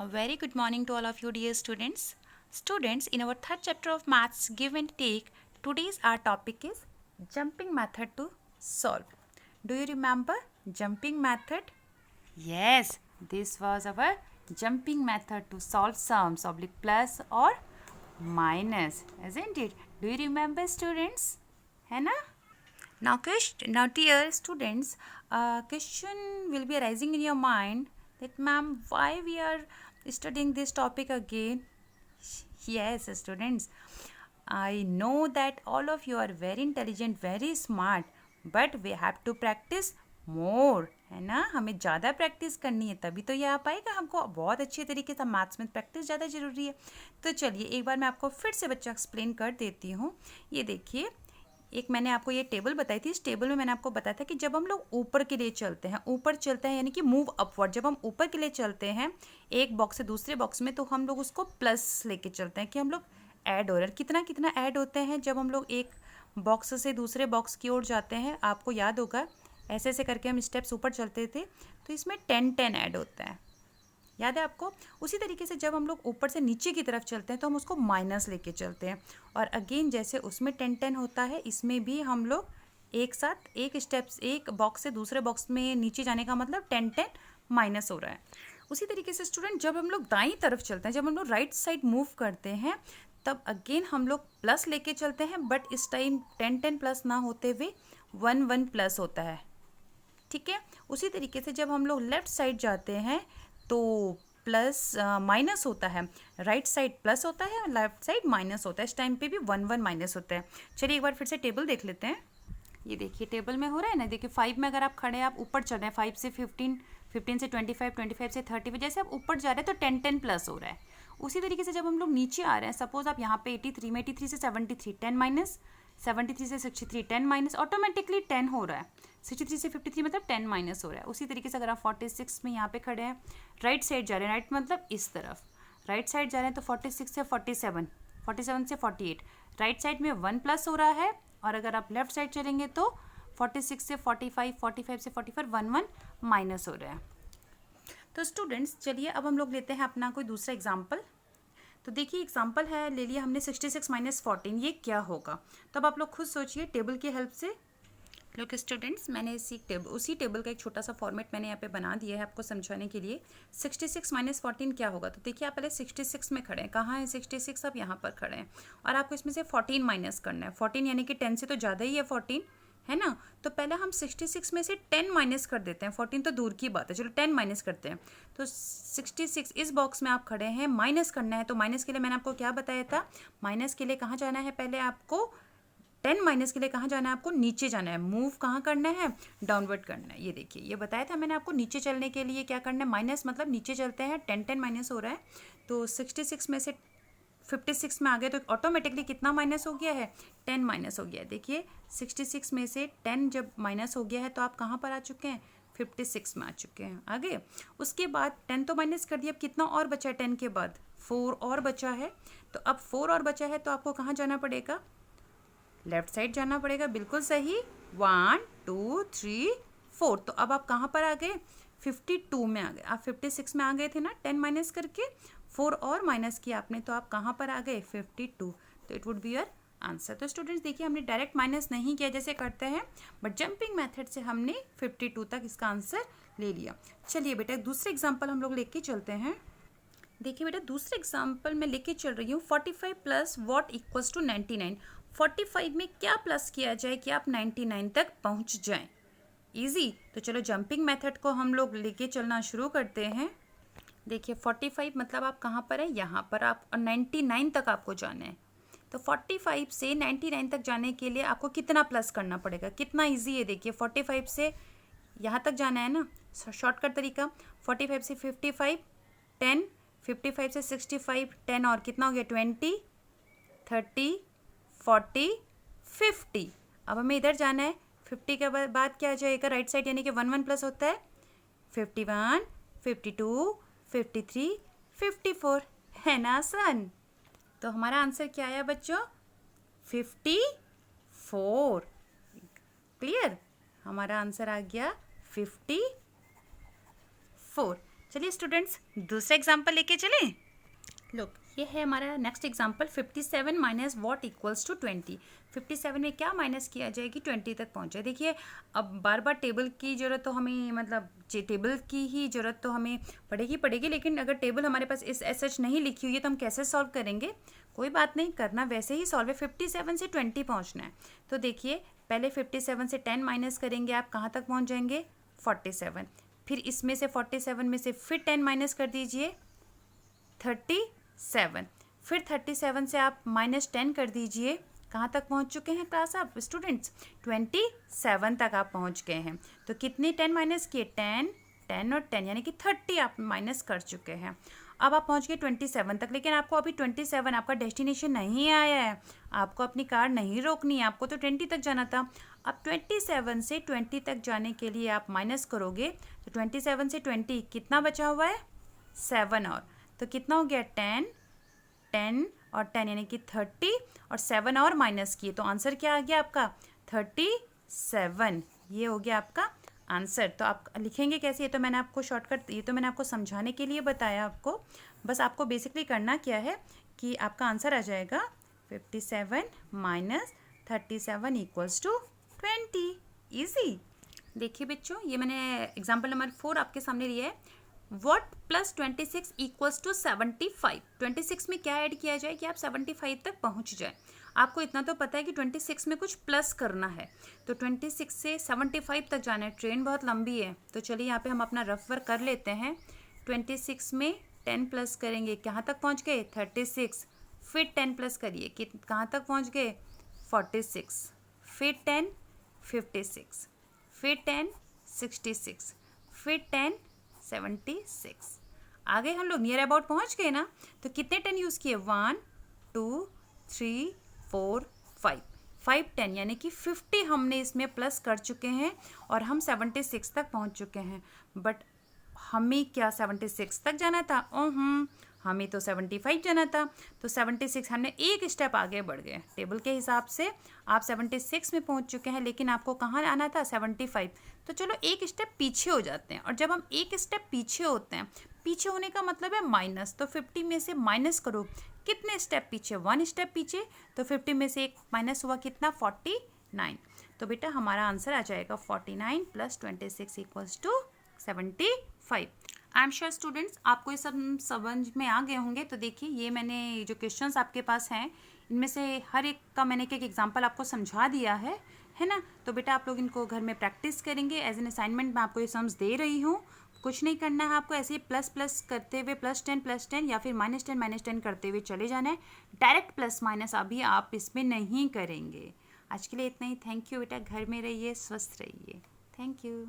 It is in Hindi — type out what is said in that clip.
A very good morning to all of you, dear students. Students, in our third chapter of Maths Give and Take, today's our topic is jumping method to solve. Do you remember jumping method? Yes, this was our jumping method to solve sums oblique plus or minus, isn't it? Do you remember, students? है ना? Now dear students, a question will be arising in your mind that ma'am, why we are studying this topic again? Yes, students, I know that all of you are very intelligent, very smart, but we have to practice more, है ना? हमें ज़्यादा प्रैक्टिस करनी है, तभी तो ये आ पाएगा. हमको बहुत अच्छे तरीके से मैथ्स में प्रैक्टिस ज़्यादा ज़रूरी है. तो चलिए एक बार मैं आपको फिर से बच्चा एक्सप्लेन कर देती हूँ. ये देखिए, एक मैंने आपको ये टेबल बताई थी. इस टेबल में मैंने आपको बताया था कि जब हम लोग ऊपर के लिए चलते हैं, ऊपर चलते हैं यानी कि मूव अपवर्ड, जब हम ऊपर के लिए चलते हैं एक बॉक्स से दूसरे बॉक्स में, तो हम लोग उसको प्लस लेके चलते हैं कि हम लोग ऐड हो रहे हैं. कितना कितना ऐड होते हैं जब हम लोग एक बॉक्स से दूसरे बॉक्स की ओर जाते हैं. आपको याद होगा ऐसे ऐसे करके हम स्टेप्स ऊपर चलते थे, तो इसमें 10 ऐड होता है. याद है आपको? उसी तरीके से जब हम लोग ऊपर से नीचे की तरफ चलते हैं तो हम उसको माइनस लेके चलते हैं. और अगेन जैसे उसमें 10 होता है, इसमें भी हम लोग एक साथ एक स्टेप्स, एक बॉक्स से दूसरे बॉक्स में नीचे जाने का मतलब 10 माइनस हो रहा है. उसी तरीके से स्टूडेंट, जब हम लोग दाईं तरफ चलते हैं, जब हम लोग राइट साइड मूव करते हैं, तब अगेन हम लोग प्लस लेके चलते हैं. बट इस टाइम 10 प्लस ना होते हुए 1 प्लस होता है. ठीक है. उसी तरीके से जब हम लोग लेफ्ट साइड जाते हैं तो प्लस माइनस होता है. राइट साइड प्लस होता है और लेफ्ट साइड माइनस होता है. इस टाइम पे भी 1 माइनस होता है. चलिए एक बार फिर से टेबल देख लेते हैं. ये देखिए टेबल में हो रहा है ना. देखिए 5 में अगर आप खड़े हैं, आप ऊपर चढ़ रहे हैं, 5 से 15, 15 से 25, 25 से 30, जैसे आप ऊपर जा रहे हैं तो 10 प्लस हो रहा है. उसी तरीके से जब हम लोग नीचे आ रहे हैं, सपोज आप यहाँ पे 83 में, 83 से 73 10 माइनस, 73 से 63 10 माइनस, ऑटोमेटिकली 10 हो रहा है. 63 से 53 मतलब 10 माइनस हो रहा है. उसी तरीके से अगर आप 46 में यहाँ पे खड़े हैं, राइट साइड जा रहे हैं, राइट मतलब इस तरफ राइट साइड जा रहे हैं, तो 46 से 47, 47 से 48, राइट साइड में 1 प्लस हो रहा है. और अगर आप लेफ्ट साइड चलेंगे तो 46 से 45, 45 से 44 1 माइनस हो रहा है. तो स्टूडेंट्स चलिए अब हम लोग लेते हैं अपना कोई दूसरा एग्जाम्पल. तो देखिए एग्जाम्पल है, ले लिया हमने 66 माइनस 14. ये क्या होगा? तो अब आप लोग खुद सोचिए टेबल की हेल्प से. लोग स्टूडेंट्स, मैंने उसी टेबल का एक छोटा सा फॉर्मेट मैंने यहाँ पे बना दिया है आपको समझाने के लिए. 66 माइनस 14 क्या होगा? तो देखिए आप पहले 66 में खड़े हैं. कहाँ है 66? आप यहाँ पर खड़े हैं और आपको इसमें से 14 माइनस करना है. 14 यानी कि 10 से तो ज़्यादा ही है 14, है ना? तो पहले हम 66 में से 10 माइनस कर देते हैं. 14 तो दूर की बात है, चलो 10 माइनस करते हैं. तो 66 इस बॉक्स में आप खड़े हैं, माइनस करना है. तो माइनस के लिए मैंने आपको क्या बताया था? माइनस के लिए कहाँ जाना है? पहले आपको 10 माइनस के लिए कहाँ जाना है? आपको नीचे जाना है. मूव कहाँ करना है? डाउनवर्ड करना है. ये देखिए ये बताया था मैंने आपको. नीचे चलने के लिए क्या करना है? माइनस मतलब नीचे चलते हैं. 10 माइनस हो रहा है, तो 66 में से 56 में आ गए तो ऑटोमेटिकली कितना माइनस हो गया है? 10 माइनस हो गया है. देखिए 66 में से 10 जब माइनस हो गया है तो आप कहाँ पर आ चुके हैं? 56 में आ चुके हैं. आगे उसके बाद 10 तो माइनस कर दिया. अब कितना और बचा है? 10 के बाद 4 और बचा है. तो अब 4 और बचा है तो आपको कहाँ जाना पड़ेगा? लेफ्ट साइड जाना पड़ेगा. बिल्कुल सही. 1 2 3 4. तो अब आप कहाँ पर आ गए? 52 में आ गए. आप 56 में आ गए थे ना 10 माइनस करके. 4 और माइनस किया आपने, तो आप कहाँ पर आ गए? 52. तो it would be your answer. तो स्टूडेंट्स देखिए हमने डायरेक्ट माइनस नहीं किया जैसे करते हैं, बट जंपिंग मेथड से हमने 52 तक इसका आंसर ले लिया. चलिए बेटा दूसरे एग्जाम्पल हम लोग लेके चलते हैं. देखिए बेटा दूसरे एग्जाम्पल में लेके चल रही हूँ. 45 प्लस वॉट इक्वल्स टू 99. 45 में क्या प्लस किया जाए कि आप 99 तक पहुँच जाएं? इजी. तो चलो जंपिंग मेथड को हम लोग लेके चलना शुरू करते हैं. देखिए 45 मतलब आप कहाँ पर है? यहाँ पर. आप 99 तक आपको जाना है. तो 45 से 99 तक जाने के लिए आपको कितना प्लस करना पड़ेगा? कितना इजी है. देखिए 45 से यहाँ तक जाना है ना, शॉर्टकट तरीका. 45 से 55 10, 55 से 65 10 और कितना हो गया? 20, 30, 40, 50. अब हमें इधर जाना है. 50 के बाद क्या आ जाएगा? राइट साइड यानी कि 1 प्लस होता है. 51, 52, 53, 54. है ना आसान? तो हमारा आंसर क्या आया बच्चों? 54. क्लियर? हमारा आंसर आ गया 54. चलिए स्टूडेंट्स दूसरा एग्जाम्पल लेके चले। लुक, ये है हमारा next example 57 minus what equals to 20। 57 में क्या माइनस किया जाएगी 20 तक पहुँचे। देखिए अब बार बार टेबल की ज़रूरत तो हमें मतलब टेबल की ही ज़रूरत तो हमें पड़ेगी, लेकिन अगर टेबल हमारे पास इस एस नहीं लिखी हुई है तो हम कैसे सॉल्व करेंगे। कोई बात नहीं, करना वैसे ही सॉल्व है। 57 से 20 पहुँचना है। तो देखिए पहले 57 से 10 माइनस करेंगे, आप कहाँ तक पहुँच जाएंगे 47। फिर इसमें से 47 में से फिर 10 माइनस कर दीजिए 37। फिर 37 से आप -10 कर दीजिए, कहाँ तक पहुँच चुके हैं क्लास आप स्टूडेंट्स 27 तक आप पहुँच गए हैं। तो कितने 10 माइनस किए 10 और 10 यानी कि 30 आप माइनस कर चुके हैं। अब आप पहुँच गए 27 तक, लेकिन आपको अभी 27 आपका डेस्टिनेशन नहीं आया है, आपको अपनी कार नहीं रोकनी है, आपको तो 20 तक जाना था। अब 27 से 20 तक जाने के लिए आप माइनस करोगे तो 27 से 20 कितना बचा हुआ है 7 और, तो कितना हो गया 10 और 10 यानी कि 30 और 7 और माइनस किए तो आंसर क्या आ गया आपका 37। ये हो गया आपका आंसर। तो आप लिखेंगे कैसे, ये तो मैंने आपको शॉर्टकट, ये तो मैंने आपको समझाने के लिए बताया आपको। बस आपको बेसिकली करना क्या है कि आपका आंसर आ जाएगा 57 माइनस 37 इक्वल्स टू 20। ईजी। देखिए बच्चों, ये मैंने एग्जाम्पल नंबर 4 आपके सामने लिया है। What plus 26 equals to 75। 26 में क्या ऐड किया जाए कि आप 75 तक पहुंच जाए। आपको इतना तो पता है कि 26 में कुछ प्लस करना है, तो 26 से 75 तक जाना है। ट्रेन बहुत लंबी है, तो चलिए यहाँ पे हम अपना रफ वर्क कर लेते हैं। 26 में 10 प्लस करेंगे, कहाँ तक पहुँच गए 36। फिर 10 प्लस करिए कि कहाँ तक पहुँच गए 46। फिर 10 56, फिर 10 66, फिर 10 76। आगे हम लोग नियर अबाउट पहुंच गए ना। तो कितने 10 यूज़ किए 1 2 3 4 5 10 यानी कि 50 हमने इसमें प्लस कर चुके हैं और हम 76 तक पहुंच चुके हैं। बट हमें क्या 76 तक जाना था, हमें तो 75 जाना था। तो 76 हमने एक स्टेप आगे बढ़ गए। टेबल के हिसाब से आप 76 में पहुंच चुके हैं, लेकिन आपको कहाँ आना था 75। तो चलो एक स्टेप पीछे हो जाते हैं। और जब हम एक स्टेप पीछे होते हैं, पीछे होने का मतलब है माइनस, तो 50 में से माइनस करो कितने स्टेप पीछे 1 स्टेप पीछे, तो 50 में से एक माइनस हुआ कितना 49। तो बेटा हमारा आंसर आ जाएगा 49 plus 26 equals to 75। I am sure students आपको ये सब समझ में आ गए होंगे। तो देखिए ये मैंने जो क्वेश्चंस आपके पास हैं इनमें से हर एक का मैंने एक एग्जांपल आपको समझा दिया है ना। तो बेटा आप लोग इनको घर में प्रैक्टिस करेंगे। एज एन असाइनमेंट मैं आपको ये सम्स दे रही हूँ। कुछ नहीं करना है आपको, ऐसे ही प्लस प्लस करते हुए +10 या फिर -10 करते हुए चले जाना है। डायरेक्ट प्लस माइनस अभी आप इसमें नहीं करेंगे। आज के लिए इतना ही। थैंक यू बेटा, घर में रहिए, स्वस्थ रहिए। Thank you.